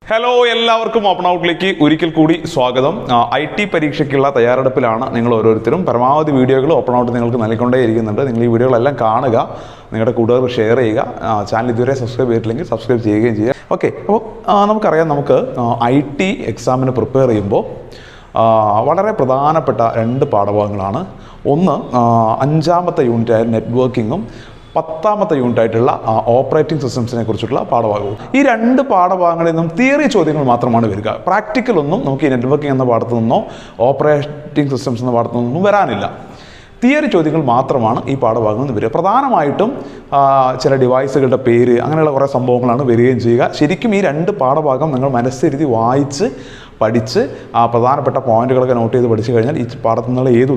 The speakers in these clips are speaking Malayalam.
ഹലോ, എല്ലാവർക്കും ഓപ്പൺ ഔട്ടിലേക്ക് ഒരിക്കൽ കൂടി സ്വാഗതം. IT പരീക്ഷയ്ക്കുള്ള തയ്യാറെടുപ്പിലാണ് നിങ്ങൾ ഓരോരുത്തരും. പരമാവധി വീഡിയോകൾ ഓപ്പൺ ഔട്ട് നിങ്ങൾക്ക് നൽകിക്കൊണ്ടേയിരിക്കുന്നുണ്ട്. നിങ്ങൾ ഈ വീഡിയോകളെല്ലാം കാണുക, നിങ്ങളുടെ കൂട്ടുകാർക്ക് ഷെയർ ചെയ്യുക, ചാനൽ ഇതുവരെ സബ്സ്ക്രൈബ് ചെയ്തിട്ടില്ലെങ്കിൽ സബ്സ്ക്രൈബ് ചെയ്യുകയും ചെയ്യുക. ഓക്കെ, അപ്പോൾ നമുക്കറിയാം, നമുക്ക് IT എക്സാമിന് പ്രിപ്പയർ ചെയ്യുമ്പോൾ വളരെ പ്രധാനപ്പെട്ട രണ്ട് പാഠഭാഗങ്ങളാണ്. ഒന്ന് 5ാമത്തെ യൂണിറ്റായ നെറ്റ്വർക്കിങ്ങും 10ാമത്തെ യൂണിറ്റായിട്ടുള്ള ഓപ്പറേറ്റിംഗ് സിസ്റ്റംസിനെ കുറിച്ചിട്ടുള്ള പാഠഭാഗവും. ഈ രണ്ട് പാഠഭാഗങ്ങളിൽ നിന്നും തിയറി ചോദ്യങ്ങൾ മാത്രമാണ് വരിക. പ്രാക്ടിക്കൽ ഒന്നും നമുക്ക് ഈ നെറ്റ്വർക്കിംഗ് എന്ന പാഠത്തു നിന്നോ ഓപ്പറേറ്റിംഗ് സിസ്റ്റംസ് എന്ന പാഠത്തു നിന്നും വരാനില്ല. തിയറി ചോദ്യങ്ങൾ മാത്രമാണ് ഈ പാഠഭാഗങ്ങളിൽ നിന്ന് വരിക. പ്രധാനമായിട്ടും ചില ഡിവൈസുകളുടെ പേര്, അങ്ങനെയുള്ള കുറേ സംഭവങ്ങളാണ് വരികയും ചെയ്യുക. ശരിക്കും ഈ രണ്ട് പാഠഭാഗം നിങ്ങൾ മനസ്സിരുത്തി വായിച്ച് പഠിച്ച് പ്രധാനപ്പെട്ട പോയിന്റുകളൊക്കെ നോട്ട് ചെയ്ത് പഠിച്ചു കഴിഞ്ഞാൽ ഈ പാഠത്തിൽ നിന്നുള്ള ഏത്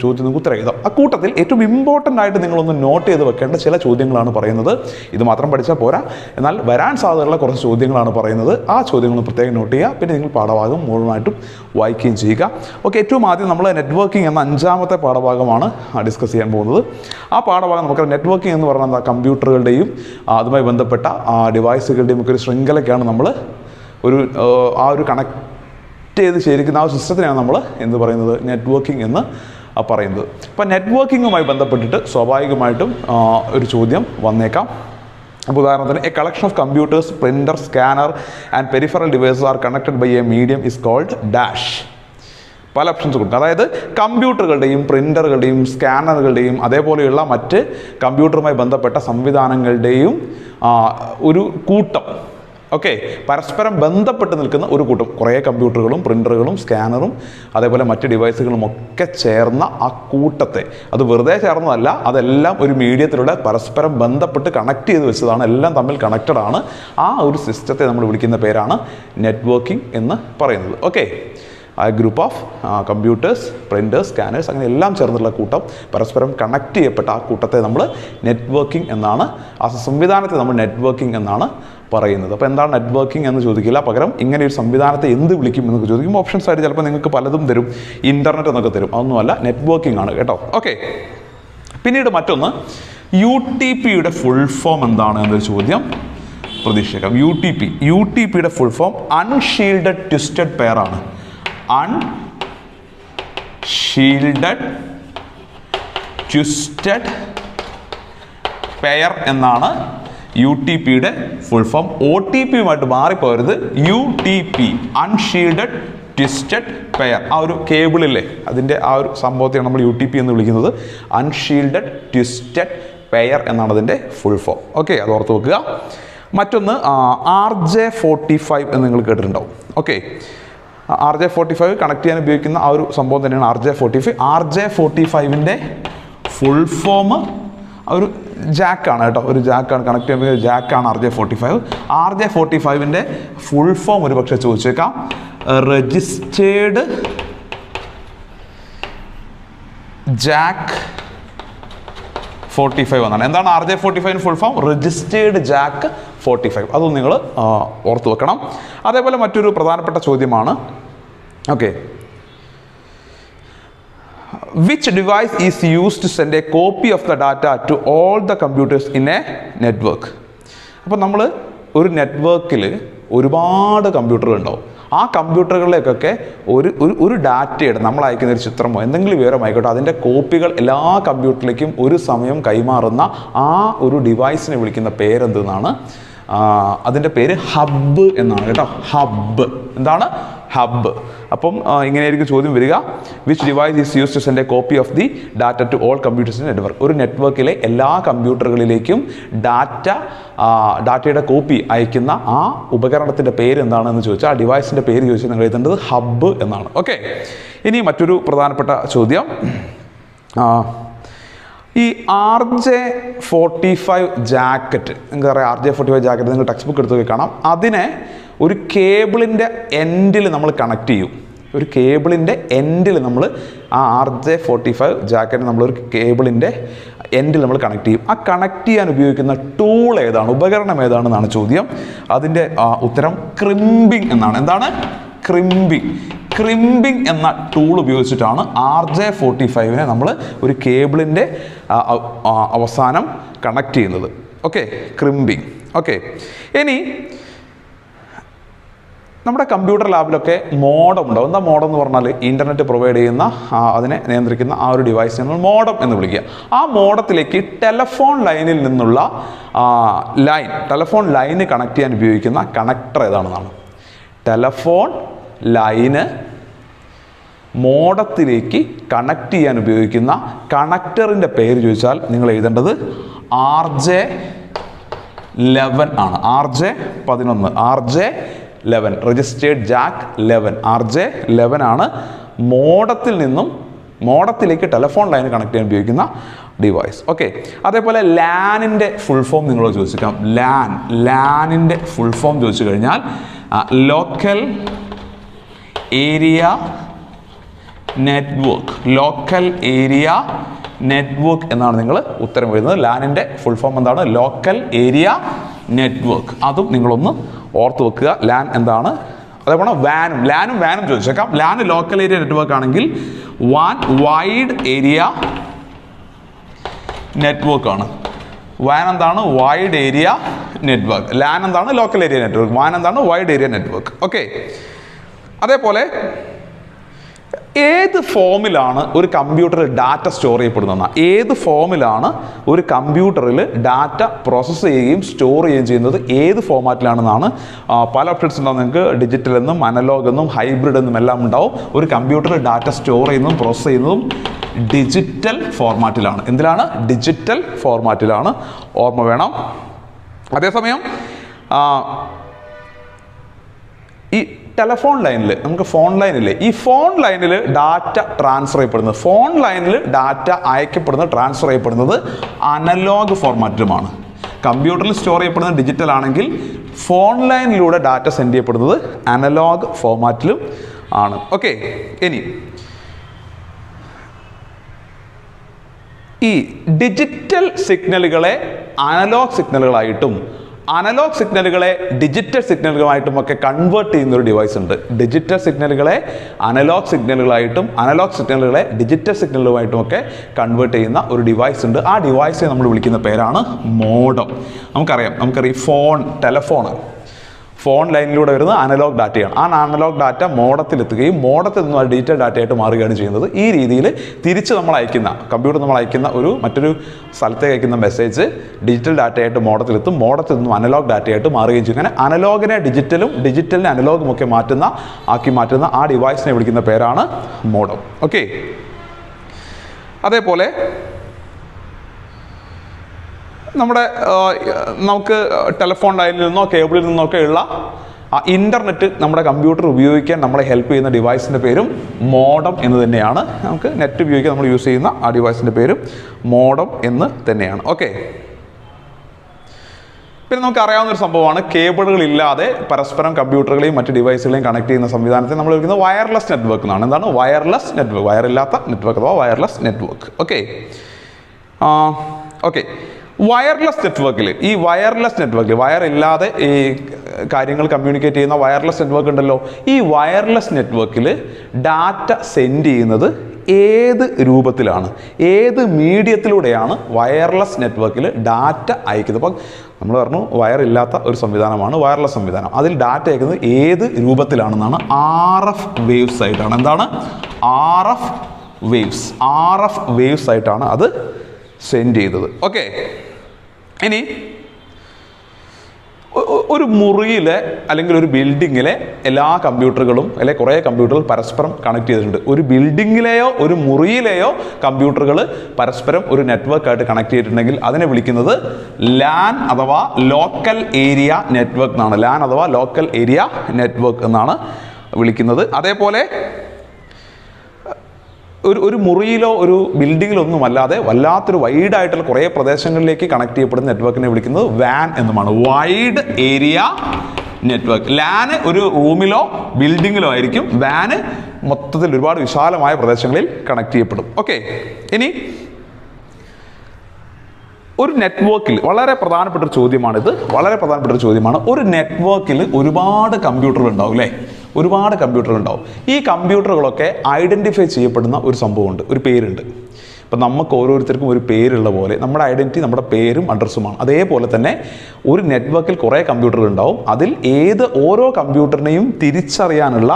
ചോദ്യത്തിനും ഉത്തരം എഴുതാം. അക്കൂട്ടത്തിൽ ഏറ്റവും ഇമ്പോർട്ടൻ്റ് ആയിട്ട് നിങ്ങളൊന്ന് നോട്ട് ചെയ്ത് വെക്കേണ്ട ചില ചോദ്യങ്ങളാണ് പറയുന്നത്. ഇത് മാത്രം പഠിച്ചാൽ പോരാ, എന്നാൽ വരാൻ സാധ്യതയുള്ള കുറച്ച് ചോദ്യങ്ങളാണ് പറയുന്നത്. ആ ചോദ്യങ്ങൾ പ്രത്യേകം നോട്ട് ചെയ്യുക. പിന്നെ നിങ്ങൾ പാഠഭാഗം മുഴുവനായിട്ടും വായിക്കുകയും ചെയ്യുക. ഓക്കെ, ഏറ്റവും ആദ്യം നമ്മൾ നെറ്റ്വർക്കിംഗ് എന്ന 5ാമത്തെ പാഠഭാഗമാണ് ഡിസ്കസ് ചെയ്യാൻ പോകുന്നത്. ആ പാഠഭാഗം നമുക്ക് നെറ്റ്വർക്കിംഗ് എന്ന് പറഞ്ഞാൽ എന്താ, കമ്പ്യൂട്ടറുകളുടെയും അതുമായി ബന്ധപ്പെട്ട ഡിവൈസുകളുടെയും ഒക്കെ ഒരു ശൃംഖലയ്ക്കാണ് നമ്മൾ ഒരു കണക്ട് ചെയ്ത് ചേരിക്കുന്ന ആ സിസ്റ്റത്തിനാണ് നമ്മൾ എന്ത് പറയുന്നത്, നെറ്റ്വർക്കിംഗ് എന്ന് പറയുന്നത്. അപ്പോൾ നെറ്റ്വർക്കിങ്ങുമായി ബന്ധപ്പെട്ടിട്ട് സ്വാഭാവികമായിട്ടും ഒരു ചോദ്യം വന്നേക്കാം. അപ്പോൾ ഉദാഹരണത്തിന്, a collection of computers, printer, scanner and peripheral devices are connected by a medium is called dash. പല ഓപ്ഷൻസ് കൊടുക്കും. അതായത് കമ്പ്യൂട്ടറുകളുടെയും പ്രിൻ്ററുകളുടെയും സ്കാനറുകളുടെയും അതേപോലെയുള്ള മറ്റ് കമ്പ്യൂട്ടറുമായി ബന്ധപ്പെട്ട സംവിധാനങ്ങളുടെയും ഒരു കൂട്ടം. ഓക്കെ, പരസ്പരം ബന്ധപ്പെട്ട് നിൽക്കുന്ന ഒരു കൂട്ടം, കുറേ കമ്പ്യൂട്ടറുകളും പ്രിൻ്ററുകളും സ്കാനറും അതേപോലെ മറ്റ് ഡിവൈസുകളും ഒക്കെ ചേർന്ന ആ കൂട്ടത്തെ, അത് വെറുതെ ചേർന്നതല്ല, അതെല്ലാം ഒരു മീഡിയത്തിലൂടെ പരസ്പരം ബന്ധപ്പെട്ട് കണക്ട് ചെയ്ത് വെച്ചതാണ്, എല്ലാം തമ്മിൽ കണക്റ്റഡ് ആണ്. ആ ഒരു സിസ്റ്റത്തെ നമ്മൾ വിളിക്കുന്ന പേരാണ് നെറ്റ്വർക്കിംഗ് എന്ന് പറയുന്നത്. ഓക്കെ, ആ ഗ്രൂപ്പ് ഓഫ് കമ്പ്യൂട്ടേഴ്സ്, പ്രിൻ്റേഴ്സ്, സ്കാനേഴ്സ്, അങ്ങനെ എല്ലാം ചേർന്നുള്ള കൂട്ടം, പരസ്പരം കണക്ട് ചെയ്യപ്പെട്ട ആ കൂട്ടത്തെ നമ്മൾ നെറ്റ്വർക്കിംഗ് എന്നാണ്, ആ സംവിധാനത്തെ നമ്മൾ നെറ്റ്വർക്കിംഗ് എന്നാണ് പറയുന്നത്. അപ്പോൾ എന്താണ് നെറ്റ്വർക്കിംഗ് എന്ന് ചോദിക്കില്ല, പകരം ഇങ്ങനെ ഒരു സംവിധാനത്തെ എന്ത് വിളിക്കും എന്നൊക്കെ ചോദിക്കും. ഓപ്ഷൻസ് ആയിട്ട് ചിലപ്പോൾ നിങ്ങൾക്ക് പലതും തരും, ഇൻ്റർനെറ്റ് എന്നൊക്കെ തരും. അതൊന്നുമല്ല, നെറ്റ്വർക്കിംഗ് ആണ് കേട്ടോ. ഓക്കെ, പിന്നീട് മറ്റൊന്ന്, UTPയുടെ ഫുൾ ഫോം എന്താണ് എന്നൊരു ചോദ്യം പ്രതീക്ഷിക്കാം. UTPയുടെ full form unshielded twisted pair ആണ്. അൺഷീൽഡഡ് ട്വിസ്റ്റഡ് പെയർ എന്നാണ് UTPയുടെ ഫുൾ ഫോം. OTPയുമായിട്ട് മാറിപ്പോരുത്. UTP, unshielded twisted pair. ആ ഒരു കേബിളില്ലേ, അതിൻ്റെ ആ ഒരു സംഭവത്തെയാണ് നമ്മൾ UTP എന്ന് വിളിക്കുന്നത്. അൺഷീൽഡഡ് ട്വിസ്റ്റഡ് പെയർ എന്നാണ് അതിൻ്റെ ഫുൾ ഫോം. ഓക്കെ, അത് ഓർത്ത് വെക്കുക. മറ്റൊന്ന് RJ45 എന്ന് നിങ്ങൾ കേട്ടിട്ടുണ്ടാവും. ഓക്കെ, RJ45 കണക്ട് ചെയ്യാൻ ഉപയോഗിക്കുന്ന ആ ഒരു സംഭവം തന്നെയാണ് RJ45. RJ45ൻ്റെ ഫുൾ ഫോം ഒരു ജാക്കാണ് കേട്ടോ, ഒരു ജാക്കാണ്, കണക്ട് ചെയ്യുമ്പോൾ ജാക്കാണ് RJ45. RJ45ൻ്റെ ഫുൾ ഫോം ഒരു പക്ഷേ ചോദിച്ചേക്കാം, രജിസ്റ്റേർഡ് ജാക്ക് 45 എന്നാണ്. എന്താണ് RJ45 full form? Registered Jack 45. അതൊന്നും നിങ്ങൾ ഓർത്ത് വെക്കണം. അതേപോലെ മറ്റൊരു പ്രധാനപ്പെട്ട ചോദ്യമാണ്, okay, which device is used to send a copy of the data to all the computers in a network? അപ്പോൾ നമ്മൾ ഒരു നെറ്റ്വർക്കിൽ ഒരുപാട് കമ്പ്യൂട്ടറുകൾ ഉണ്ടാവും. ആ കമ്പ്യൂട്ടറുകളിലേക്കൊക്കെ ഒരു ഡാറ്റയുടെ, നമ്മൾ അയക്കുന്ന ഒരു ചിത്രമോ എന്തെങ്കിലും വിവരമായിക്കോട്ടെ, അതിൻ്റെ കോപ്പികൾ എല്ലാ കമ്പ്യൂട്ടറിലേക്കും ഒരു സമയം കൈമാറുന്ന ആ ഒരു ഡിവൈസിനെ വിളിക്കുന്ന പേരെന്തെന്നാണ്? അതിൻ്റെ പേര് ഹബ്ബ് എന്നാണ് കേട്ടോ. ഹബ്ബ്. എന്താണ്? ഹബ്ബ്. അപ്പം ഇങ്ങനെയായിരിക്കും ചോദ്യം വരിക. Which device is use to send a copy of the data to all computers in network? ഒരു നെറ്റ്വർക്കിലെ എല്ലാ കമ്പ്യൂട്ടറുകളിലേക്കും ഡാറ്റയുടെ കോപ്പി അയക്കുന്ന ആ ഉപകരണത്തിൻ്റെ പേര് എന്താണെന്ന് ചോദിച്ചാൽ, ആ ഡിവൈസിൻ്റെ പേര് ചോദിച്ചാൽ നിങ്ങൾ എഴുതേണ്ടത് ഹബ്ബ് എന്നാണ്. ഓക്കെ, ഇനി മറ്റൊരു പ്രധാനപ്പെട്ട ചോദ്യം, ഈ RJ45 ജാക്കറ്റ്, നിങ്ങൾക്കറിയാം RJ45 ജാക്കറ്റ് നിങ്ങൾ ടെക്സ്റ്റ് ബുക്ക് എടുത്ത് കാണാം. അതിനെ ഒരു കേബിളിൻ്റെ എൻഡിൽ നമ്മൾ കണക്ട് ചെയ്യും. ഒരു കേബിളിൻ്റെ എൻഡിൽ നമ്മൾ ആ RJ45 ജാക്കറ്റ് നമ്മളൊരു കേബിളിൻ്റെ എൻഡിൽ നമ്മൾ കണക്ട് ചെയ്യും. ആ കണക്ട് ചെയ്യാൻ ഉപയോഗിക്കുന്ന ടൂൾ ഏതാണ്, ഉപകരണം ഏതാണെന്നാണ് ചോദ്യം. അതിൻ്റെ ഉത്തരം ക്രിമ്പിംഗ് എന്നാണ്. എന്താണ്? ക്രിമ്പിംഗ് എന്ന ടൂൾ ഉപയോഗിച്ചിട്ടാണ് RJ45നെ നമ്മൾ ഒരു കേബിളിൻ്റെ അവസാനം കണക്ട് ചെയ്യുന്നത്. Okay, crimping. ഓക്കെ, ഇനി നമ്മുടെ കമ്പ്യൂട്ടർ ലാബിലൊക്കെ മോഡം ഉണ്ടാവും. എന്താ മോഡം എന്ന് പറഞ്ഞാൽ ഇൻ്റർനെറ്റ് പ്രൊവൈഡ് ചെയ്യുന്ന അതിനെ നിയന്ത്രിക്കുന്ന ആ ഒരു ഡിവൈസ് നമ്മൾ മോഡം എന്ന് വിളിക്കുക. ആ മോഡത്തിലേക്ക് ടെലഫോൺ ലൈനിൽ നിന്നുള്ള ടെലഫോൺ ലൈന് കണക്ട് ചെയ്യാൻ ഉപയോഗിക്കുന്ന കണക്ടർ ഏതാണെന്നാണ്. ടെലഫോൺ ലൈന് മോഡത്തിലേക്ക് കണക്ട് ചെയ്യാൻ ഉപയോഗിക്കുന്ന കണക്ടറിൻ്റെ പേര് ചോദിച്ചാൽ നിങ്ങൾ എഴുതേണ്ടത് RJ11 ആണ്. RJ11 RJ11 registered Jack 11 RJ11 ആണ് മോഡത്തിലേക്ക് ടെലഫോൺ ലൈൻ കണക്ട് ചെയ്യാൻ ഉപയോഗിക്കുന്ന ഡിവൈസ്. ഓക്കെ, അതേപോലെ ലാനിൻ്റെ ഫുൾ ഫോം നിങ്ങളോട് ചോദിച്ചേക്കാം. ലാനിൻ്റെ ഫുൾ ഫോം ചോദിച്ചു കഴിഞ്ഞാൽ ലോക്കൽ ഏരിയ നെറ്റ്വർക്ക് എന്നാണ് നിങ്ങൾ ഉത്തരം എഴുതുന്നത്. ലാനിൻ്റെ ഫുൾ ഫോം എന്താണ്? Local area network. അതും നിങ്ങളൊന്ന് ഓർത്ത് വെക്കുക, ലാൻ എന്താണ്. അതേപോലെ ലാനും വാനും ചോദിച്ചേക്കാം. ലാൻ ലോക്കൽ ഏരിയ നെറ്റ്വർക്ക് ആണെങ്കിൽ വാൻ വൈഡ് ഏരിയ നെറ്റ്വർക്ക് ആണ്. വാൻ എന്താണ്? Wide area network. ലാൻ എന്താണ്? Local area network. വാൻ എന്താണ്? Wide area network. ഓക്കെ, അതേപോലെ ഏത് ഫോമിലാണ് ഒരു കമ്പ്യൂട്ടറിൽ ഡാറ്റ സ്റ്റോർ ചെയ്യപ്പെടുന്നതെന്ന, ഏത് ഫോമിലാണ് ഒരു കമ്പ്യൂട്ടറിൽ ഡാറ്റ പ്രോസസ്സ് ചെയ്യുകയും സ്റ്റോർ ചെയ്യുകയും ചെയ്യുന്നത് ഏത് ഫോമാറ്റിലാണെന്നാണ്. പല ഓപ്ഷൻസ് ഉണ്ടാവും നിങ്ങൾക്ക്. ഡിജിറ്റൽ എന്നും അനലോഗ് എന്നും ഹൈബ്രിഡ് എന്നും എല്ലാം ഉണ്ടാവും. ഒരു കമ്പ്യൂട്ടറിൽ ഡാറ്റ സ്റ്റോർ ചെയ്യുന്നതും പ്രോസസ്സ് ചെയ്യുന്നതും ഡിജിറ്റൽ ഫോർമാറ്റിലാണ്. എന്തിലാണ്? ഡിജിറ്റൽ ഫോർമാറ്റിലാണ്. ഓർമ്മ വേണം. അതേസമയം ഈ ടെലഫോൺ ലൈനിൽ നമുക്ക് ഫോൺ ലൈനില്ലേ, ഈ ഫോൺ ലൈനിൽ ഡാറ്റ ട്രാൻസ്ഫർ ചെയ്യപ്പെടുന്നത്, ഫോൺ ലൈനിൽ ഡാറ്റ അയക്കപ്പെടുന്നത് ട്രാൻസ്ഫർ ചെയ്യപ്പെടുന്നത് അനലോഗ് ഫോർമാറ്റിലുമാണ്. കമ്പ്യൂട്ടറിൽ സ്റ്റോർ ചെയ്യപ്പെടുന്നത് ഡിജിറ്റൽ ആണെങ്കിൽ ഫോൺ ലൈനിലൂടെ ഡാറ്റ സെൻഡ് ചെയ്യപ്പെടുന്നത് അനലോഗ് ഫോർമാറ്റിലും ആണ്. ഓക്കെ, ഇനി ഈ ഡിജിറ്റൽ സിഗ്നലുകളെ അനലോഗ് സിഗ്നലുകളായിട്ടും അനലോഗ് സിഗ്നലുകളെ ഡിജിറ്റൽ സിഗ്നലുകളായിട്ടും ഒക്കെ കൺവേർട്ട് ചെയ്യുന്ന ഒരു ഡിവൈസ് ഉണ്ട്. ഡിജിറ്റൽ സിഗ്നലുകളെ അനലോഗ് സിഗ്നലുകളായിട്ടും അനലോഗ് സിഗ്നലുകളെ ഡിജിറ്റൽ സിഗ്നലുമായിട്ടും ഒക്കെ കൺവേർട്ട് ചെയ്യുന്ന ഒരു ഡിവൈസ് ഉണ്ട്. ആ ഡിവൈസിനെ നമ്മൾ വിളിക്കുന്ന പേരാണ് മോഡം. നമുക്കറിയാം ഫോൺ ലൈനിലൂടെ വരുന്ന അനലോഗ് ഡാറ്റയാണ്. ആ അനലോഗ് ഡാറ്റ മോഡത്തിലെത്തുകയും മോഡത്തിൽ നിന്ന് അത് ഡിജിറ്റൽ ഡാറ്റയായിട്ട് മാറുകയാണ് ചെയ്യുന്നത്. ഈ രീതിയിൽ തിരിച്ച് നമ്മൾ അയക്കുന്ന കമ്പ്യൂട്ടർ നമ്മൾ അയക്കുന്ന മറ്റൊരു സ്ഥലത്തേക്ക് അയക്കുന്ന മെസ്സേജ് ഡിജിറ്റൽ ഡാറ്റയായിട്ട് മോഡത്തിലെത്തും, മോഡത്തിൽ നിന്നും അനലോഗ് ഡാറ്റയായിട്ട് മാറുകയും ചെയ്യും. അങ്ങനെ അനലോഗിനെ ഡിജിറ്റലും ഡിജിറ്റലിനെ അനലോഗും ഒക്കെ ആക്കി മാറ്റുന്ന ആ ഡിവൈസിനെ വിളിക്കുന്ന പേരാണ് മോഡം. ഓക്കെ, അതേപോലെ നമുക്ക് ടെലഫോൺ ലൈനിൽ നിന്നോ കേബിളിൽ നിന്നോ ഒക്കെ ഉള്ള ഇൻ്റർനെറ്റ് നമ്മുടെ കമ്പ്യൂട്ടർ ഉപയോഗിക്കാൻ നമ്മളെ ഹെൽപ്പ് ചെയ്യുന്ന ഡിവൈസിൻ്റെ പേരും മോഡം എന്ന് തന്നെയാണ്. നമുക്ക് നെറ്റ് ഉപയോഗിക്കാൻ നമ്മൾ യൂസ് ചെയ്യുന്ന ആ ഡിവൈസിൻ്റെ പേരും മോഡം എന്ന് തന്നെയാണ്. ഓക്കെ, പിന്നെ നമുക്ക് അറിയാവുന്നൊരു സംഭവമാണ് കേബിളുകളില്ലാതെ പരസ്പരം കമ്പ്യൂട്ടറുകളെയും മറ്റ് ഡിവൈസുകളെയും കണക്ട് ചെയ്യുന്ന സംവിധാനത്തെ നമ്മൾ വിളിക്കുന്നത് വയർലെസ് നെറ്റ്വർക്ക് എന്നാണ്. എന്താണ് വയർലെസ് നെറ്റ്വർക്ക്? വയറില്ലാത്ത നെറ്റ്വർക്ക് അഥവാ വയർലെസ് നെറ്റ്വർക്ക്. ഓക്കെ, വയർലെസ് നെറ്റ്വർക്കിൽ വയർ ഇല്ലാതെ ഈ കാര്യങ്ങൾ കമ്മ്യൂണിക്കേറ്റ് ചെയ്യുന്ന വയർലെസ് നെറ്റ്വർക്ക് ഉണ്ടല്ലോ. ഈ വയർലെസ് നെറ്റ്വർക്കിൽ ഡാറ്റ സെൻഡ് ചെയ്യുന്നത് ഏത് രൂപത്തിലാണ്, ഏത് മീഡിയത്തിലൂടെയാണ് വയർലെസ് നെറ്റ്വർക്കിൽ ഡാറ്റ അയക്കുന്നത്? അപ്പം നമ്മൾ പറഞ്ഞു വയറില്ലാത്ത ഒരു സംവിധാനമാണ് വയർലെസ് സംവിധാനം. അതിൽ ഡാറ്റ അയക്കുന്നത് ഏത് രൂപത്തിലാണെന്നാണ്? RF വേവ്സ് ആയിട്ടാണ്. എന്താണ്? RF വേവ്സ് ആയിട്ടാണ് അത് സെൻഡ് ചെയ്തത്. ഓക്കെ, ഇനി ഒരു മുറിയിലെ അല്ലെങ്കിൽ ഒരു ബിൽഡിങ്ങിലെ എല്ലാ കമ്പ്യൂട്ടറുകളും അല്ലെങ്കിൽ കുറേ കമ്പ്യൂട്ടറുകൾ പരസ്പരം കണക്ട് ചെയ്തിട്ടുണ്ട്. ഒരു ബിൽഡിങ്ങിലെയോ ഒരു മുറിയിലെയോ കമ്പ്യൂട്ടറുകൾ പരസ്പരം ഒരു നെറ്റ്വർക്കായിട്ട് കണക്ട് ചെയ്തിട്ടുണ്ടെങ്കിൽ അതിനെ വിളിക്കുന്നത് ലാൻ അഥവാ ലോക്കൽ ഏരിയ നെറ്റ്വർക്ക് എന്നാണ്. ലാൻ അഥവാ ലോക്കൽ ഏരിയ നെറ്റ്വർക്ക് എന്നാണ് വിളിക്കുന്നത്. അതേപോലെ ഒരു മുറിയിലോ ഒരു ബിൽഡിങ്ങിലോ ഒന്നും അല്ലാതെ വല്ലാത്തൊരു വൈഡായിട്ടുള്ള കുറേ പ്രദേശങ്ങളിലേക്ക് കണക്ട് ചെയ്യപ്പെടുന്ന നെറ്റ്വർക്കിനെ വിളിക്കുന്നത് വാൻ എന്നുമാണ്. Wide area network. ലാന് ഒരു റൂമിലോ ബിൽഡിങ്ങിലോ ആയിരിക്കും. വാന് മൊത്തത്തിൽ ഒരുപാട് വിശാലമായ പ്രദേശങ്ങളിൽ കണക്ട് ചെയ്യപ്പെടും. ഓക്കെ, ഇനി ഒരു നെറ്റ്വർക്കിൽ വളരെ പ്രധാനപ്പെട്ട ഒരു ചോദ്യമാണ്. ഒരു നെറ്റ്വർക്കിൽ ഒരുപാട് കമ്പ്യൂട്ടറുകൾ ഉണ്ടാവും അല്ലേ? ഒരുപാട് കമ്പ്യൂട്ടറുകൾ ഉണ്ടാവും. ഈ കമ്പ്യൂട്ടറുകളൊക്കെ ഐഡൻറ്റിഫൈ ചെയ്യപ്പെടുന്ന ഒരു സംഭവമുണ്ട്, ഒരു പേരുണ്ട്. ഇപ്പം നമുക്ക് ഓരോരുത്തർക്കും ഒരു പേരുള്ള പോലെ നമ്മുടെ ഐഡൻറ്റിറ്റി നമ്മുടെ പേരും അഡ്രസ്സുമാണ്. അതേപോലെ തന്നെ ഒരു നെറ്റ്വർക്കിൽ കുറേ കമ്പ്യൂട്ടറുകൾ ഉണ്ടാവും. അതിൽ ഓരോ കമ്പ്യൂട്ടറിനെയും തിരിച്ചറിയാനുള്ള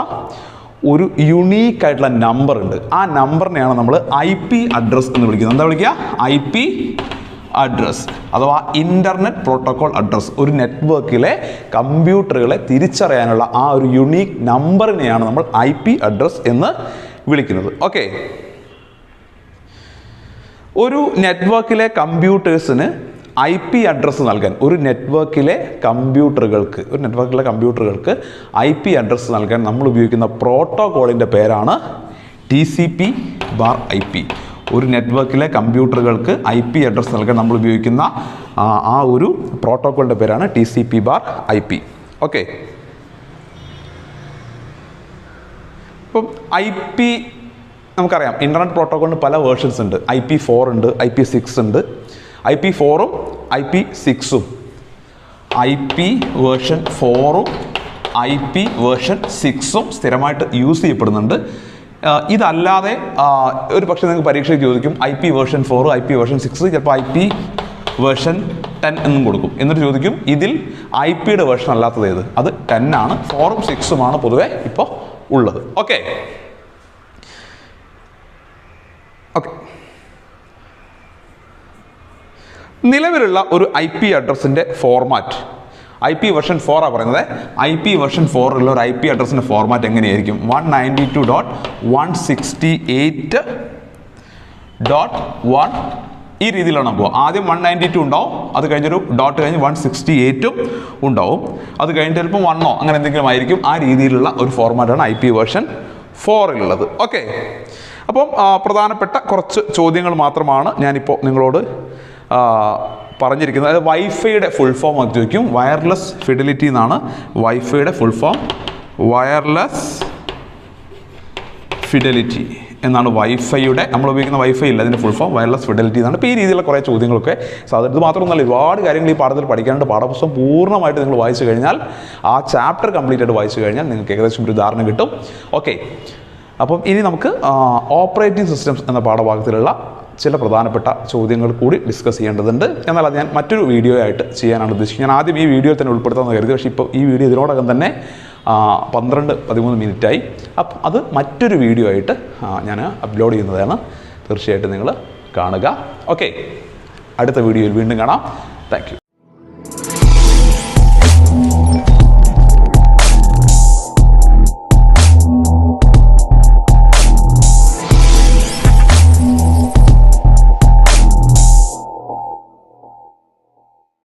ഒരു യുണീക്ക് ആയിട്ടുള്ള നമ്പർ ഉണ്ട്. ആ നമ്പറിനെയാണ് നമ്മൾ IP അഡ്രസ് എന്ന് വിളിക്കുന്നത്. എന്താ വിളിക്കുക? IP അഡ്രസ് അഥവാ ഇൻ്റർനെറ്റ് പ്രോട്ടോക്കോൾ അഡ്രസ്. ഒരു നെറ്റ്വർക്കിലെ കമ്പ്യൂട്ടറുകളെ തിരിച്ചറിയാനുള്ള ആ ഒരു യുണീക്ക് നമ്പറിനെയാണ് നമ്മൾ IP അഡ്രസ് എന്ന് വിളിക്കുന്നത്. ഓക്കെ, ഒരു നെറ്റ്വർക്കിലെ കമ്പ്യൂട്ടേഴ്സിന് IP അഡ്രസ്സ് നൽകാൻ ഒരു നെറ്റ്വർക്കിലെ കമ്പ്യൂട്ടറുകൾക്ക് IP അഡ്രസ്സ് നൽകാൻ നമ്മൾ ഉപയോഗിക്കുന്ന പ്രോട്ടോക്കോളിൻ്റെ പേരാണ് TCP/IP. ഒരു നെറ്റ്വർക്കിലെ കമ്പ്യൂട്ടറുകൾക്ക് IP അഡ്രസ്സ് നൽകാൻ നമ്മൾ ഉപയോഗിക്കുന്ന ആ ഒരു പ്രോട്ടോക്കോളിൻ്റെ പേരാണ് TCP/IP. ഓക്കെ, ഇപ്പം IP നമുക്കറിയാം, ഇൻ്റർനെറ്റ് പ്രോട്ടോക്കോളിന് പല വേർഷൻസ് ഉണ്ട്. IP4 ഉണ്ട്, IP6 ഉണ്ട്. IP4ഉം IP6ഉം IP വേർഷൻ 4ഉം IP വേർഷൻ 6ഉം സ്ഥിരമായിട്ട് യൂസ് ചെയ്യപ്പെടുന്നുണ്ട്. ഇതല്ലാതെ ഒരു പക്ഷേ നിങ്ങൾക്ക് പരീക്ഷയ്ക്ക് ചോദിക്കും IP വേർഷൻ 4, IP വേർഷൻ 6, ചിലപ്പോൾ IP വേർഷൻ 10 എന്നും കൊടുക്കും. എന്നിട്ട് ചോദിക്കും ഇതിൽ IP-യുടെ വേർഷൻ അല്ലാത്തത് ഏത്? അത് 10 ആണ്. 4ഉം 6ഉമാണ് പൊതുവെ ഇപ്പോൾ ഉള്ളത്. ഓക്കെ, നിലവിലുള്ള ഒരു IP അഡ്രസ്സിൻ്റെ ഫോർമാറ്റ് IP വേർഷൻ 4 പറയുന്നത്. IP വേർഷൻ 4 ഒരു IP അഡ്രസ്സിൻ്റെ ഫോർമാറ്റ് എങ്ങനെയായിരിക്കും? 192.168.1 ഈ രീതിയിലാണ് പോവുക. ആദ്യം 192 ഉണ്ടാവും, അത് കഴിഞ്ഞൊരു ഡോട്ട് കഴിഞ്ഞ് 168ഉം ഉണ്ടാവും, അത് കഴിഞ്ഞിട്ട് ചിലപ്പോൾ 1 അങ്ങനെ എന്തെങ്കിലും ആയിരിക്കും. ആ രീതിയിലുള്ള ഒരു ഫോർമാറ്റാണ് IP വേർഷൻ 4 ഓക്കെ, അപ്പം പ്രധാനപ്പെട്ട കുറച്ച് ചോദ്യങ്ങൾ മാത്രമാണ് ഞാനിപ്പോൾ നിങ്ങളോട് പറഞ്ഞിരിക്കുന്നത്. അതായത് വൈഫൈയുടെ ഫുൾ ഫോം ഒക്കെ ചോദിക്കും. വയർലെസ് ഫിഡലിറ്റി എന്നാണ് വൈഫൈയുടെ ഫുൾ ഫോം. വയർലെസ് ഫിഡലിറ്റി എന്നാണ് വൈഫൈയുടെ, നമ്മൾ ഉപയോഗിക്കുന്ന വൈഫൈ ഇല്ല, അതിൻ്റെ ഫുൾ ഫോം വയർലെസ് ഫിഡലിറ്റി എന്നാണ്. ഇപ്പോൾ ഈ രീതിയിലുള്ള കുറേ ചോദ്യങ്ങളൊക്കെ സാധാരണ. ഇത് മാത്രമൊന്നുമല്ല, ഒരുപാട് കാര്യങ്ങൾ ഈ പാഠത്തിൽ പഠിക്കാനുണ്ട്. പാഠപുസ്തകം പൂർണ്ണമായിട്ട് നിങ്ങൾ വായിച്ചു കഴിഞ്ഞാൽ, ആ ചാപ്റ്റർ കംപ്ലീറ്റ് ആയിട്ട് വായിച്ചു കഴിഞ്ഞാൽ നിങ്ങൾക്ക് ഏകദേശം ഒരു ധാരണ കിട്ടും. ഓക്കെ, അപ്പം ഇനി നമുക്ക് ഓപ്പറേറ്റിംഗ് സിസ്റ്റംസ് എന്ന പാഠഭാഗത്തിലുള്ള ചില പ്രധാനപ്പെട്ട ചോദ്യങ്ങൾ കൂടി ഡിസ്കസ് ചെയ്യേണ്ടതുണ്ട്. എന്നാൽ അത് ഞാൻ മറ്റൊരു വീഡിയോ ആയിട്ട് ചെയ്യാനാണ് ഉദ്ദേശിക്കുന്നത്. ഞാൻ ആദ്യം ഈ വീഡിയോ തന്നെ ഉൾപ്പെടുത്താമെന്ന് കരുതി, പക്ഷേ ഇപ്പോൾ ഈ വീഡിയോ ഇതിനോടകം തന്നെ 12-13 മിനിറ്റായി. അപ്പം അത് മറ്റൊരു വീഡിയോ ആയിട്ട് ഞാൻ അപ്ലോഡ് ചെയ്യുന്നതാണ്. തീർച്ചയായിട്ടും നിങ്ങൾ കാണുക. ഓക്കെ, അടുത്ത വീഡിയോയിൽ വീണ്ടും കാണാം. Thank you.